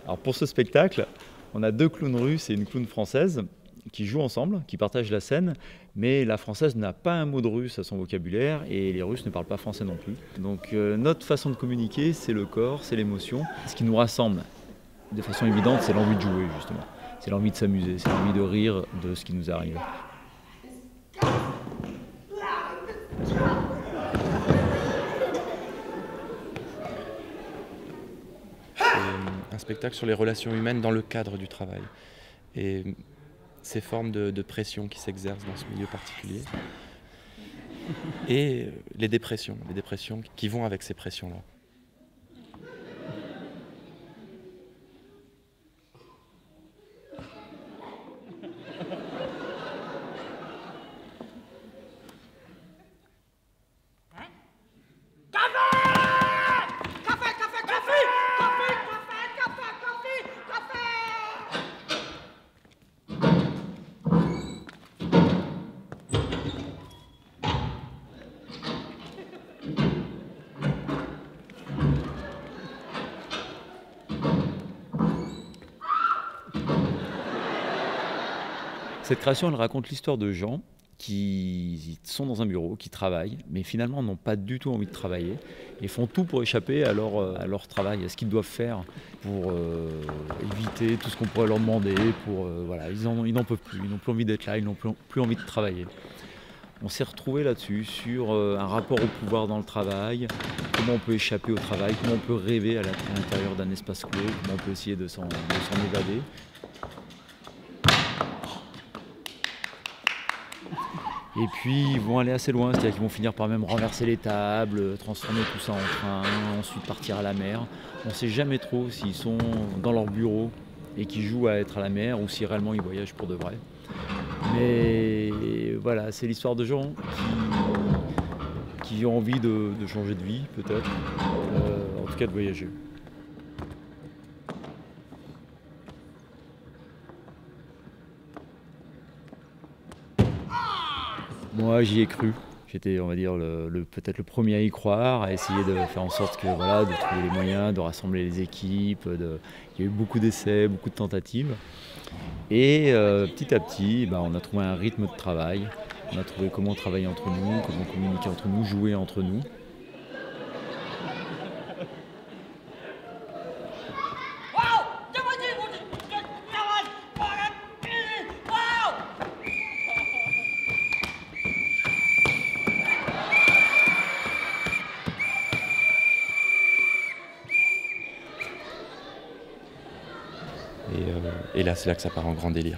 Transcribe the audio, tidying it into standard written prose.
Alors pour ce spectacle, on a 2 clowns russes et une clown française qui jouent ensemble, qui partagent la scène, mais la française n'a pas un mot de russe à son vocabulaire et les Russes ne parlent pas français non plus. Donc notre façon de communiquer, c'est le corps, c'est l'émotion. Ce qui nous rassemble de façon évidente, c'est l'envie de jouer justement. C'est l'envie de s'amuser, c'est l'envie de rire de ce qui nous arrive. Un spectacle sur les relations humaines dans le cadre du travail et ces formes de pression qui s'exercent dans ce milieu particulier et les dépressions qui vont avec ces pressions-là. Cette création, elle raconte l'histoire de gens qui sont dans un bureau, qui travaillent, mais finalement n'ont pas du tout envie de travailler et font tout pour échapper à leur travail, à ce qu'ils doivent faire pour éviter tout ce qu'on pourrait leur demander. Voilà, ils n'en peuvent plus, ils n'ont plus envie d'être là, ils n'ont plus envie de travailler. On s'est retrouvé là-dessus, sur un rapport au pouvoir dans le travail, comment on peut échapper au travail, comment on peut rêver à l'intérieur d'un espace clos, comment on peut essayer de s'en évader. Et puis ils vont aller assez loin, c'est-à-dire qu'ils vont finir par même renverser les tables, transformer tout ça en train, ensuite partir à la mer. On ne sait jamais trop s'ils sont dans leur bureau et qu'ils jouent à être à la mer ou si réellement ils voyagent pour de vrai. Mais voilà, c'est l'histoire de gens qui ont envie de changer de vie peut-être, en tout cas de voyager. Moi, j'y ai cru. J'étais, on va dire, peut-être le premier à y croire, à essayer de faire en sorte que, voilà, de trouver les moyens, de rassembler les équipes. Il y a eu beaucoup d'essais, beaucoup de tentatives. Et petit à petit, on a trouvé un rythme de travail. On a trouvé comment travailler entre nous, comment communiquer entre nous, jouer entre nous. Et là, c'est là que ça part en grand délire.